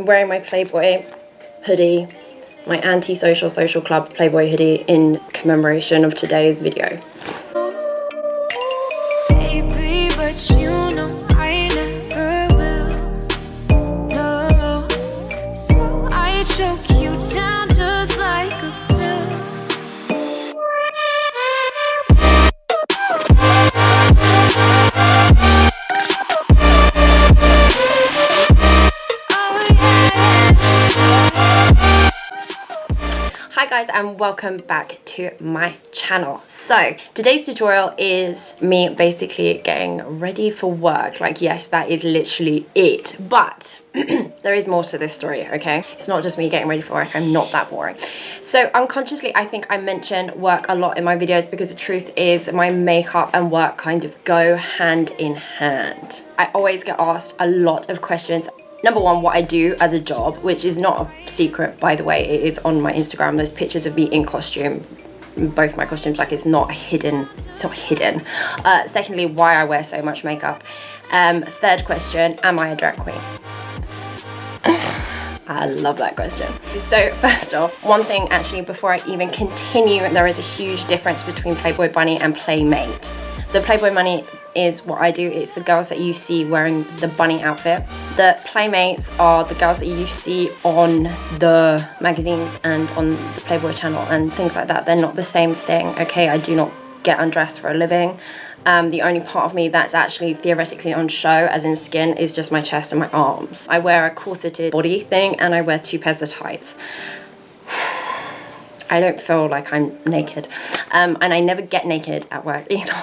I'm wearing my Playboy hoodie, my anti-social social club Playboy hoodie in commemoration of today's video. Baby, but you know I never will. No, so I choke you down just like a pill. Hi guys, and welcome back to my channel. So today's tutorial is me basically getting ready for work. Like, yes, that is literally it, but there is more to this story, okay? It's not just me getting ready for work. I'm not that boring. So unconsciously, I think I mention work a lot in my videos because the truth is my makeup and work kind of go hand in hand. I always get asked a lot of questions. Number one, what I do as a job, which is not a secret, by the way. It is on my Instagram. There's pictures of me in costume, both my costumes, like it's not hidden. It's not hidden. Secondly, why I wear so much makeup. Third question, am I a drag queen? I love that question. So first off, one thing actually before I even continue, there is a huge difference between Playboy Bunny and Playmate. So Playboy Bunny is what I do. It's the girls that you see wearing the bunny outfit. The Playmates are the girls that you see on the magazines and on the Playboy channel and things like that. They're not the same thing, okay? I do not get undressed for a living. The only part of me that's actually theoretically on show, as in skin, is just my chest and my arms. I wear a corseted body thing and I wear 2 pairs of tights. I don't feel like I'm naked. And I never get naked at work either.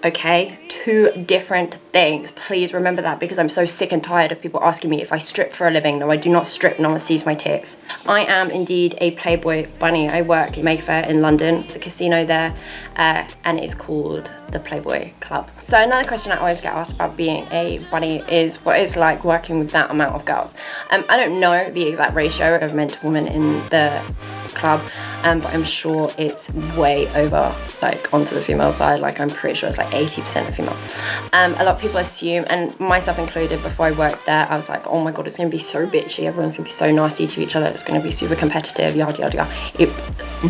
Okay, 2 different things. Please remember that, because I'm so sick and tired of people asking me if I strip for a living. No, I do not strip. No one sees my tits. I am indeed a Playboy Bunny. I work in Mayfair in London. It's a casino there, and it's called the Playboy Club. So another question I always get asked about being a bunny is what it's like working with that amount of girls. I don't know the exact ratio of men to women in the club, but I'm sure it's way over, like, onto the female side. Like, I'm pretty sure it's like 80% of female. A lot of people assume, and myself included, before I worked there, I was like, oh my god, it's gonna be so bitchy, everyone's gonna be so nasty to each other, it's gonna be super competitive, yada yada yada.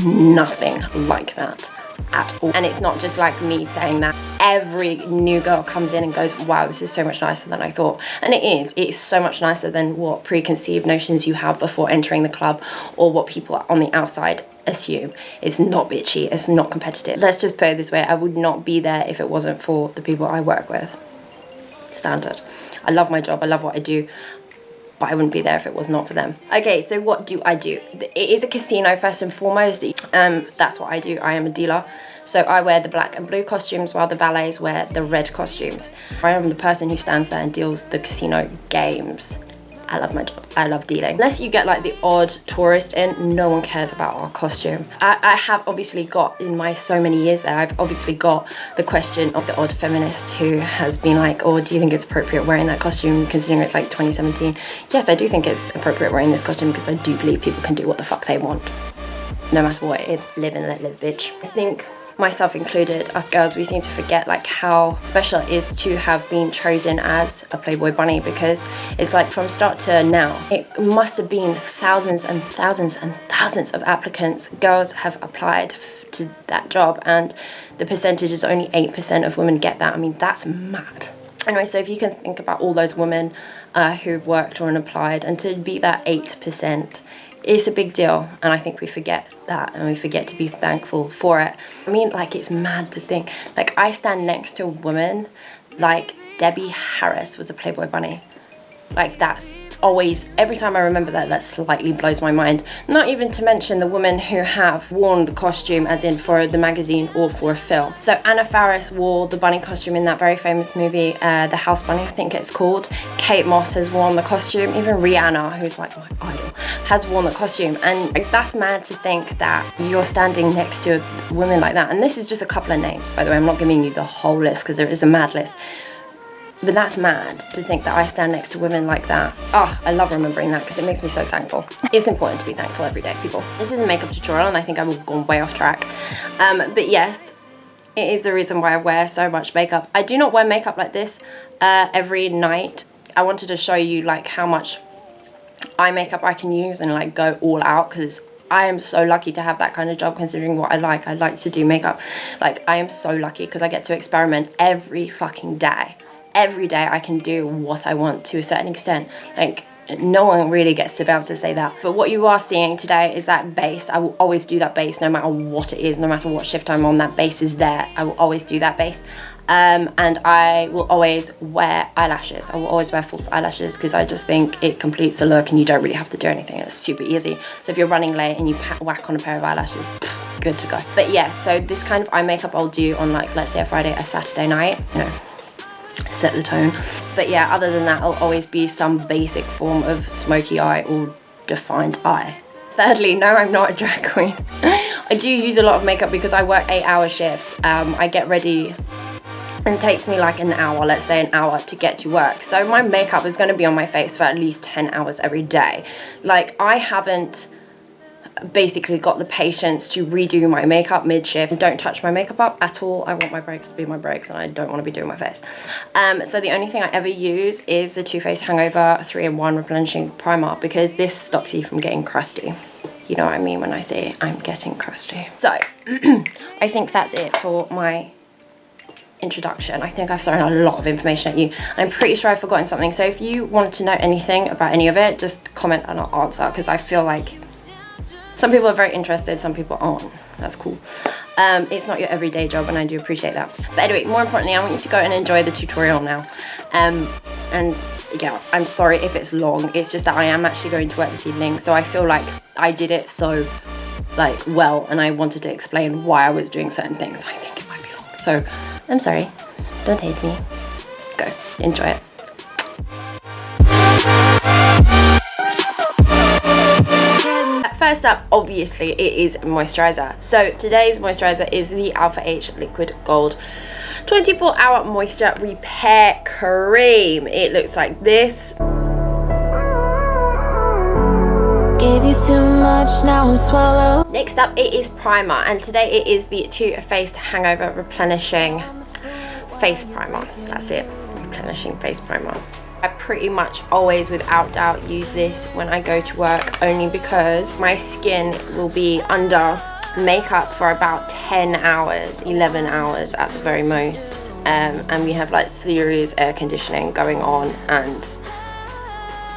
Nothing like that at all. And it's not just like me saying that. Every new girl comes in and goes, wow, this is so much nicer than I thought. And it's so much nicer than what preconceived notions you have before entering the club, or what people on the outside assume. It's not bitchy, it's not competitive. Let's just put it this way, I would not be there if it wasn't for the people I work with. Standard. I love my job, I love what I do, but I wouldn't be there if it was not for them. Okay, so what do I do? It is a casino first and foremost. That's what I do. I am a dealer. So I wear the black and blue costumes while the valets wear the red costumes. I am the person who stands there and deals the casino games. I love my job. I love dealing. Unless you get like the odd tourist in, no one cares about our costume. I have obviously got, in my so many years there, I've obviously got the question of the odd feminist who has been like, oh, do you think it's appropriate wearing that costume considering it's like 2017? Yes, I do think it's appropriate wearing this costume because I do believe people can do what the fuck they want. No matter what it is. Live and let live, bitch. I think, myself included, us girls, we seem to forget like how special it is to have been chosen as a Playboy Bunny, because it's like from start to now, it must have been thousands and thousands and thousands of applicants. Girls have applied to that job, and the percentage is only 8% of women get that. I mean, that's mad. Anyway, so if you can think about all those women who've worked or applied, and to be that 8%, it's a big deal, and I think we forget that, and we forget to be thankful for it. I mean, like, it's mad to think, like, I stand next to a woman, like, Debbie Harris was a Playboy Bunny. Like, that's always, every time I remember that, that slightly blows my mind. Not even to mention the women who have worn the costume, as in for the magazine or for a film. So Anna Faris wore the bunny costume in that very famous movie, The House Bunny, I think it's called. Kate Moss has worn the costume. Even Rihanna, who's like my idol, has worn the costume. And like, that's mad to think that you're standing next to women like that. And this is just a couple of names, by the way. I'm not giving you the whole list because there is a mad list. But that's mad to think that I stand next to women like that. Oh, I love remembering that because it makes me so thankful. It's important to be thankful every day, people. This is a makeup tutorial and I think I've gone way off track. But yes, it is the reason why I wear so much makeup. I do not wear makeup like this every night. I wanted to show you like how much eye makeup I can use and like go all out, because I am so lucky to have that kind of job, considering what I like to do makeup. Like, I am so lucky because I get to experiment every fucking day. Every day I can do what I want to a certain extent. Like, no one really gets to be able to say that. But what you are seeing today is that base. I will always do that base no matter what it is, no matter what shift I'm on. That base is there. I will always do that base. And I will always wear eyelashes. I will always wear false eyelashes because I just think it completes the look and you don't really have to do anything. It's super easy. So if you're running late and you whack on a pair of eyelashes, good to go. But yeah, so this kind of eye makeup I'll do on, like, let's say a Friday, a Saturday night, you know, set the tone. But yeah, other than that, it'll always be some basic form of smoky eye or defined eye. Thirdly, no, I'm not a drag queen. I do use a lot of makeup because I work 8-hour shifts. I get ready and it takes me like an hour, let's say an hour, to get to work. So my makeup is going to be on my face for at least 10 hours every day. Like, I haven't basically got the patience to redo my makeup mid-shift. Don't touch my makeup up at all. I want my breaks to be my breaks and I don't want to be doing my face. So the only thing I ever use is the Too Faced Hangover 3-in-1 Replenishing Primer, because this stops you from getting crusty. You know what I mean when I say I'm getting crusty. So I think that's it for my introduction. I think I've thrown a lot of information at you. I'm pretty sure I've forgotten something. So if you wanted to know anything about any of it, just comment and I'll answer, because I feel like some people are very interested, some people aren't. That's cool. It's not your everyday job and I do appreciate that. But anyway, more importantly, I want you to go and enjoy the tutorial now. And yeah, I'm sorry if it's long. It's just that I am actually going to work this evening, so I feel like I did it so like well, and I wanted to explain why I was doing certain things. So I think it might be long. So I'm sorry. Don't hate me. Go. Enjoy it. First up, obviously, it is moisturiser. So today's moisturiser is the Alpha H Liquid Gold 24-hour moisture repair cream. It looks like this. Gave you too much, now I'm swallowed. Next up, it is primer, and today it is the Too Faced Hangover Replenishing Face Primer. That's it, Replenishing Face Primer. I pretty much always, without doubt, use this when I go to work, only because my skin will be under makeup for about 10 hours, 11 hours at the very most. And we have like serious air conditioning going on, and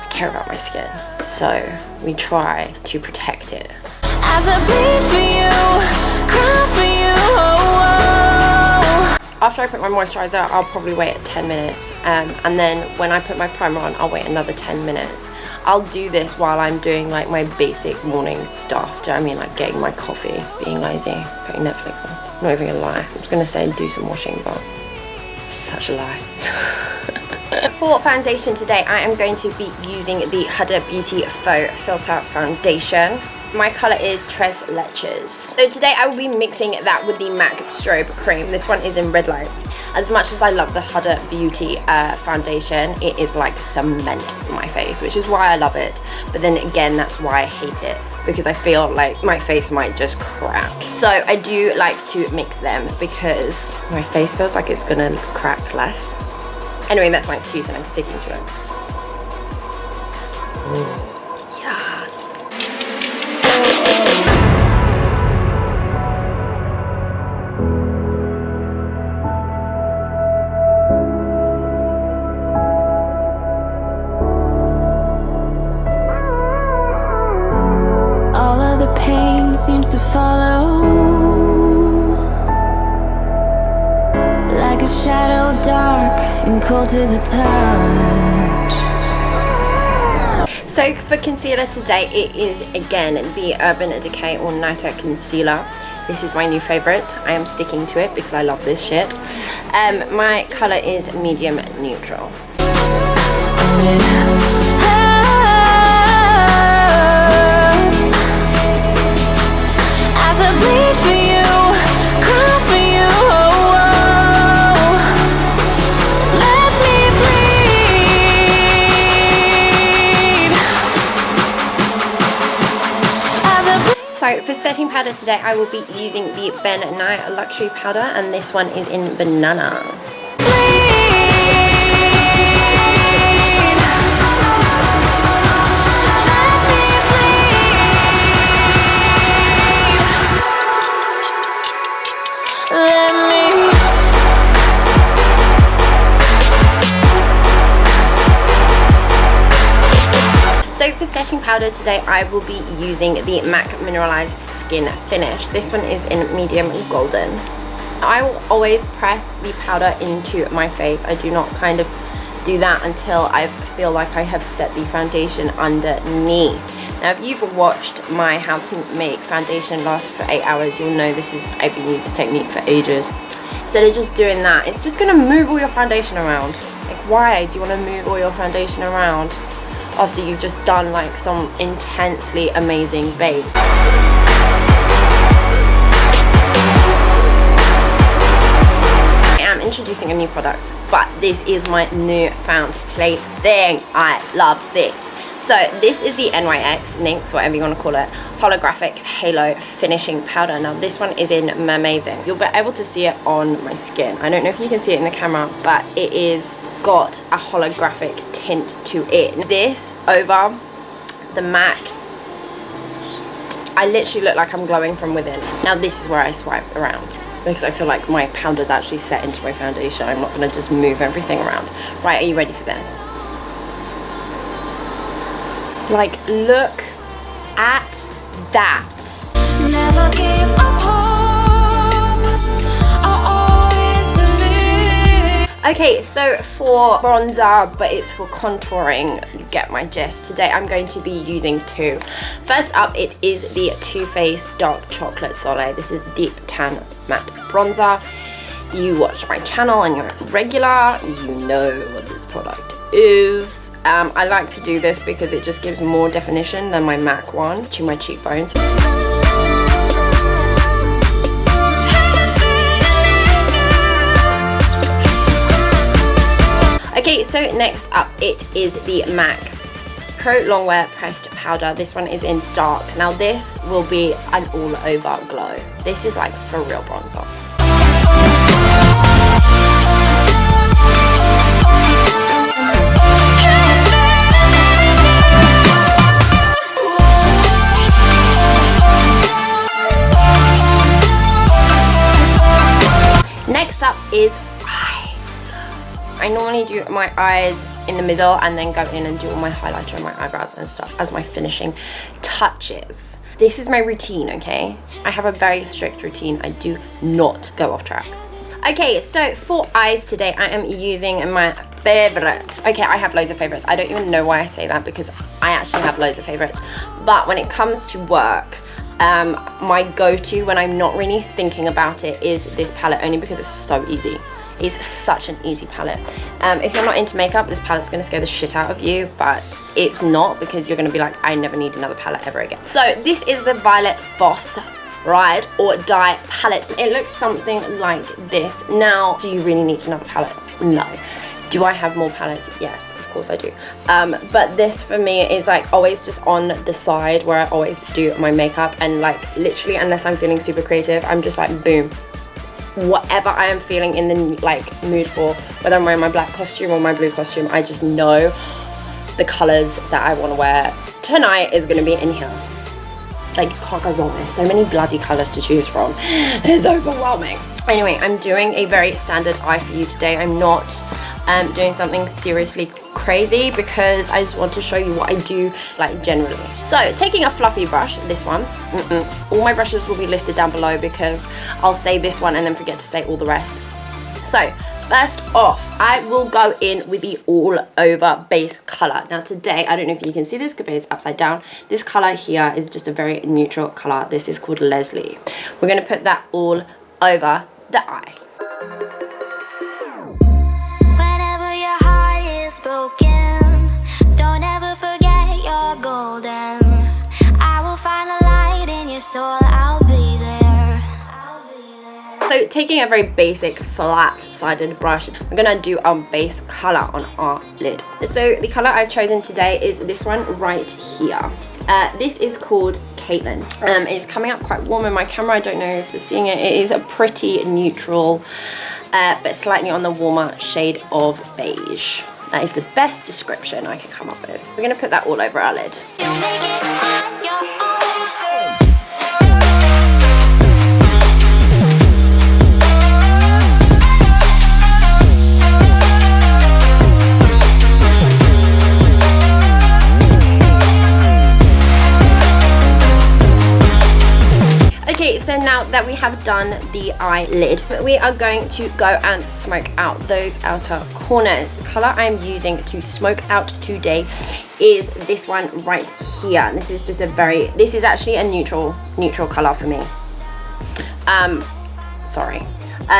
I care about my skin. So we try to protect it. As I bleed for you, cry for you, oh, oh. After I put my moisturiser, I'll probably wait 10 minutes. And then when I put my primer on, I'll wait another 10 minutes. I'll do this while I'm doing like my basic morning stuff. Do you know what I mean? Like getting my coffee, being lazy, putting Netflix on. Not even gonna lie. I was gonna say do some washing, but such a lie. For foundation today, I am going to be using the Huda Beauty Faux Filter Foundation. My colour is Tres Leches. So today I will be mixing that with the MAC Strobe Cream. This one is in RedLight. As much as I love the Huda Beauty foundation, it is like cement on my face, which is why I love it. But then again, that's why I hate it, because I feel like my face might just crack. So I do like to mix them because my face feels like it's gonna crack less. Anyway, that's my excuse and I'm sticking to it. Yes. All of the pain seems to follow, like a shadow dark and cold to the touch. So for concealer today, it is again the Urban Decay All Nighter Concealer. This is my new favourite. I am sticking to it because I love this shit. My colour is medium neutral. As I bleed for you, cry for you, oh, oh. Let me bleed. As I bleed. So for setting powder today, I will be using the Ben Nye Luxury Powder, and this one is in Banana. Let So for setting powder today, I will be using the MAC Mineralized Skin Finish. This one is in medium golden. I will always press the powder into my face. I do not kind of do that until I feel like I have set the foundation underneath. Now, if you've watched my how to make foundation last for 8 hours, you'll know I've been using this technique for ages. Instead of just doing that, it's just gonna move all your foundation around. Like, why do you want to move all your foundation around after you've just done like some intensely amazing base? I am introducing a new product, but this is my newfound plaything. I love this. So this is the NYX, whatever you want to call it, holographic halo finishing powder. Now this one is in Amazing. You'll be able to see it on my skin. I don't know if you can see it in the camera, but it is got a holographic tint to it. This over the MAC, I literally look like I'm glowing from within. Now this is where I swipe around, because I feel like my powder's actually set into my foundation. I'm not going to just move everything around. Right, are you ready for this? Like, look at that. Never give up hope. I always believe. Okay, so for bronzer, but it's for contouring, you get my gist. Today I'm going to be using two. First up, it is the Too Faced Dark Chocolate Soleil. This is Deep Tan Matte Bronzer. You watch my channel and you're a regular, you know what this product is. I like to do this because it just gives more definition than my MAC one to my cheekbones. Okay, so next up, it is the MAC Pro Longwear Pressed Powder. This one is in dark. Now this will be an all over glow. This is like for real bronzer. Next up is eyes. I normally do my eyes in the middle and then go in and do all my highlighter and my eyebrows and stuff as my finishing touches. This is my routine, okay? I have a very strict routine. I do not go off track. Okay, so for eyes today, I am using my favorite. Okay, I have loads of favorites. I don't even know why I say that because I actually have loads of favorites. But when it comes to work, my go-to when I'm not really thinking about it is this palette, only because it's so easy. It's such an easy palette. If you're not into makeup, this palette's gonna scare the shit out of you, but it's not, because you're gonna be like, I never need another palette ever again. So this is the Violet Voss Ride or Die palette. It looks something like this. Now, do you really need another palette? No. Do I have more palettes? Yes, of course I do. But this for me is like always just on the side where I always do my makeup, and like literally unless I'm feeling super creative, I'm just like boom. Whatever I am feeling in the like mood for, whether I'm wearing my black costume or my blue costume, I just know the colours that I want to wear tonight is going to be in here. Like, you can't go wrong. There's so many bloody colours to choose from. It's overwhelming. Anyway, I'm doing a very standard eye for you today. I'm not doing something seriously crazy because I just want to show you what I do like generally. So taking a fluffy brush, this one, all my brushes will be listed down below because I'll say this one and then forget to say all the rest. So first off, I will go in with the all over base color. Now today, I don't know if you can see this because it's upside down. This color here is just a very neutral color. This is called Leslie. We're gonna put that all over the eye. Whenever your heart is broken, don't ever forget you're golden. I will find the light in your soul, I'll be there. So taking a very basic flat-sided brush, we're gonna do our base color on our lid. So the color I've chosen today is this one right here. This is called Caitlin. It's coming up quite warm in my camera. I don't know if you're seeing it. It is a pretty neutral, but slightly on the warmer shade of beige. That is the best description I can come up with. We're gonna put that all over our lid. You make it on your own. So now that we have done the eyelid, we are going to go and smoke out those outer corners. The color I'm using to smoke out today is this one right here. This is just this is actually a neutral color for me.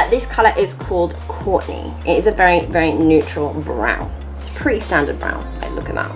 This color is called Courtney. It is a very neutral brown. It's pretty standard brown. Like, look at that.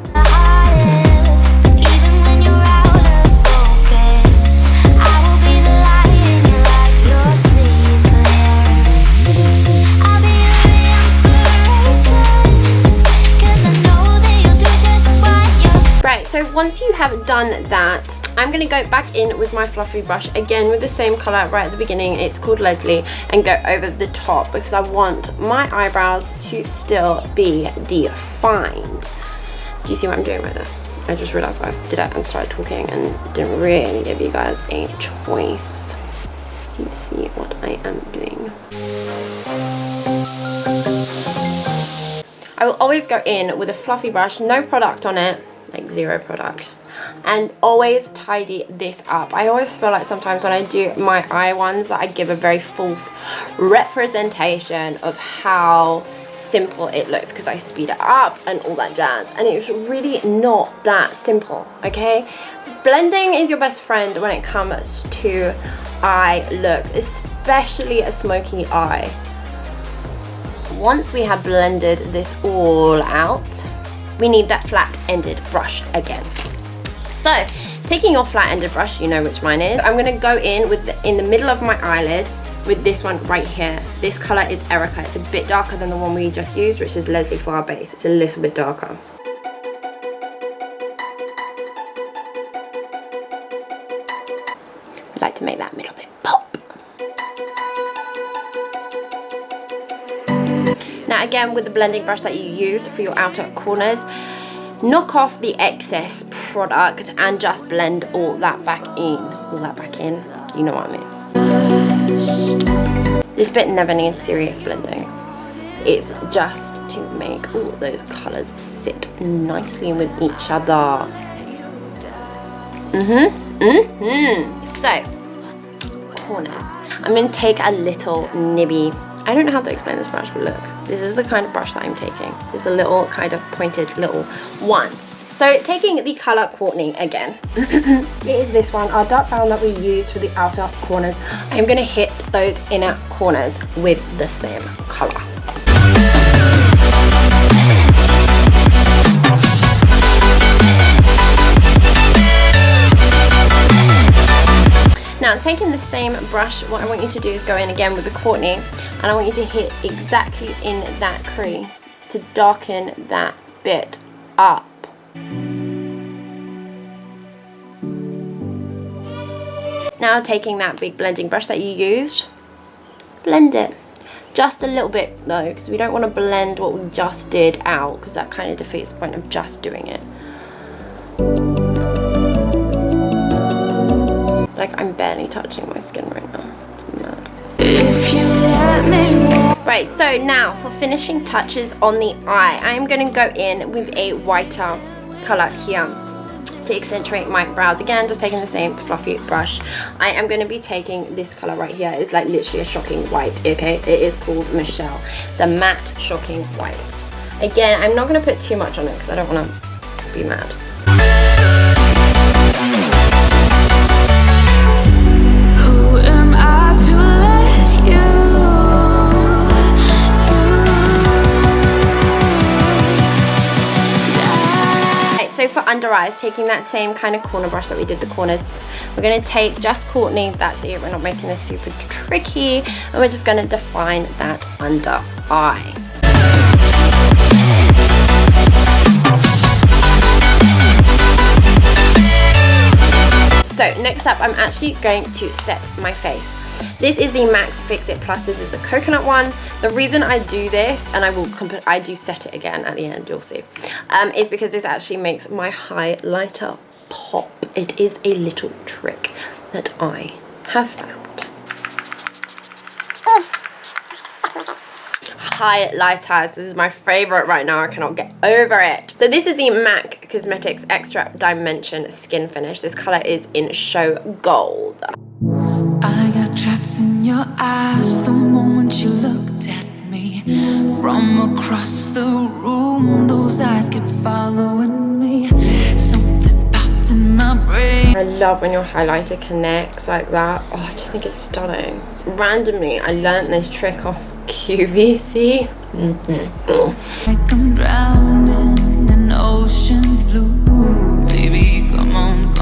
Right, so once you have done that, I'm going to go back in with my fluffy brush again with the same color right at the beginning. It's called Leslie, and go over the top because I want my eyebrows to still be defined. Do you see what I'm doing right there? I just realized I did it and started talking and didn't really give you guys a choice. Do you see what I am doing? I will always go in with a fluffy brush, no product on it, like zero product, and always tidy this up. I always feel like sometimes when I do my eye ones that I give a very false representation of how simple it looks because I speed it up and all that jazz, and it's really not that simple, okay? Blending is your best friend when it comes to eye looks, especially a smoky eye. Once we have blended this all out, we need that flat-ended brush again. So, taking your flat-ended brush, you know which mine is, I'm gonna go in in the middle of my eyelid with this one right here. This color is Erica. It's a bit darker than the one we just used, which is Leslie for our base. It's a little bit darker. I like to make that middle bit pop. Now again, with the blending brush that you used for your outer corners, knock off the excess product and just blend all that back in. You know what I mean? This bit never needs serious blending. It's just to make all those colours sit nicely with each other. So, corners. I'm going to take a little nibby. I don't know how to explain this brush, but look. This is the kind of brush that I'm taking. It's a little kind of pointed little one. So taking the color Courtney again, it is this one, our dark brown that we used for the outer corners. I'm gonna hit those inner corners with the same color. Now, taking the same brush, what I want you to do is go in again with the Courtney, and I want you to hit exactly in that crease to darken that bit up. Now, taking that big blending brush that you used, blend it. Just a little bit though, because we don't want to blend what we just did out, because that kind of defeats the point of just doing it. Like, I'm barely touching my skin right now. It's mad. If you let me. Right, so now for finishing touches on the eye, I am going to go in with a whiter color here to accentuate my brows. Again, just taking the same fluffy brush. I am going to be taking this color right here. It's like literally a shocking white, okay? It is called Michelle. It's a matte shocking white. Again, I'm not going to put too much on it because I don't want to be mad. So for under eyes, taking that same kind of corner brush that we did the corners, we're going to take just Courtney, that's it, we're not making this super tricky, and we're just going to define that under eye. So next up, I'm actually going to set my face. This is the MAC Fix It Plus. This is a coconut one. The reason I do this, and I do set it again at the end, you'll see, is because this actually makes my highlighter pop. It is a little trick that I have found. Highlighters, this is my favorite right now. I cannot get over it. So this is the MAC Cosmetics Extra Dimension Skin Finish. This color is in Show Gold. eyes the moment you looked at me. From across the room, those eyes kept following me. Something popped in my brain. I love when your highlighter connects like that. Oh, I just think it's stunning. Randomly, I learned this trick off QVC. Like I'm drowning in ocean's blue. Baby, come on,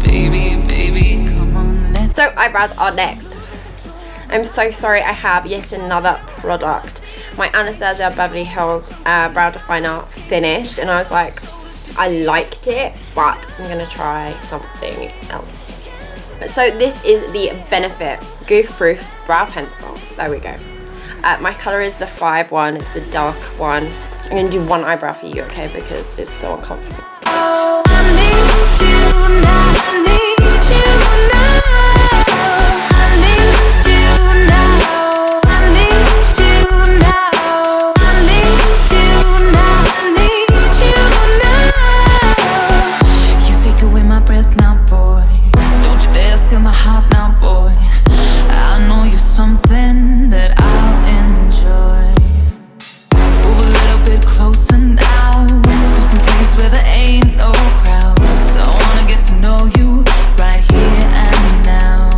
baby, baby, come on, let's. So eyebrows are next. I'm so sorry, I have yet another product. My Anastasia Beverly Hills brow definer finished, and I was like, I liked it, but I'm gonna try something else. So this is the Benefit Goof Proof Brow Pencil. There we go. My colour is the 5 one, it's the dark one. I'm gonna do one eyebrow for you, okay, because it's so uncomfortable. Oh, I need you now, I need you now. I need you now, I need you now. I need you now, I need you now. You take away my breath now, boy. Don't you dare steal my heart now, boy. I know you're something that I'll enjoy. Move a little bit closer now, to some place where there ain't no crowds. I wanna get to know you right here and now.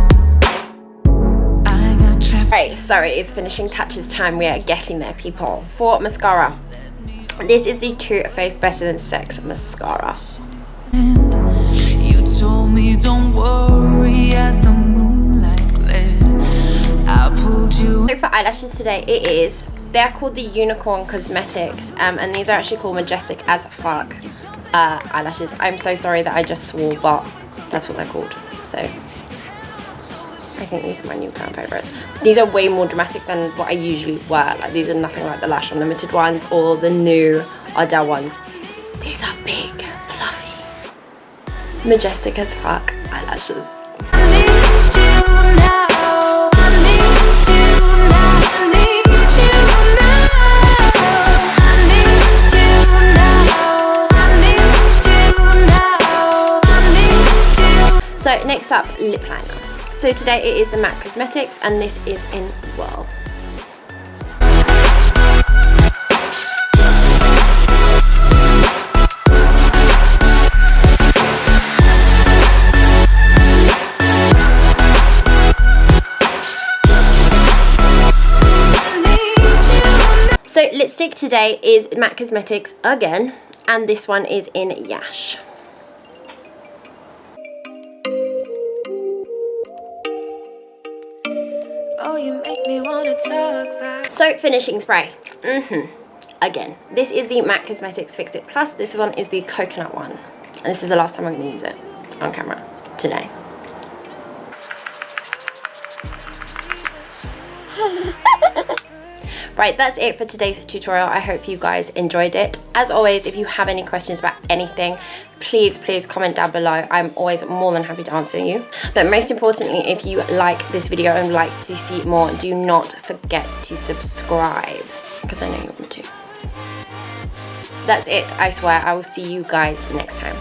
I got trapped. Right, sorry, it's finishing touches time. We are getting there, people. For mascara, this is the Too Faced Better Than Sex mascara. You told me don't worry as the moonlight glid. I pulled you. So for eyelashes today, they're called the Unicorn Cosmetics, and these are actually called Majestic as Fuck eyelashes. I'm so sorry that I just swore, but that's what they're called. So I think these are my new current favourites. These are way more dramatic than what I usually wear. Like, these are nothing like the Lash Unlimited ones or the new Ardell ones. These are big, fluffy, majestic as fuck eyelashes. So next up, lip liner. So today it is the MAC Cosmetics, and this is in Whirl. So lipstick today is MAC Cosmetics again, and this one is in Yash. Oh, you make me wanna talk back. So finishing spray. Again, this is the MAC Cosmetics Fix It Plus. This one is the coconut one, and this is the last time I'm going to use it on camera today. Right, that's it for today's tutorial. I hope you guys enjoyed it. As always, if you have any questions about anything, please comment down below. I'm always more than happy to answer you. But most importantly, if you like this video and would like to see more, do not forget to subscribe, because I know you want to. That's it, I swear. I will see you guys next time.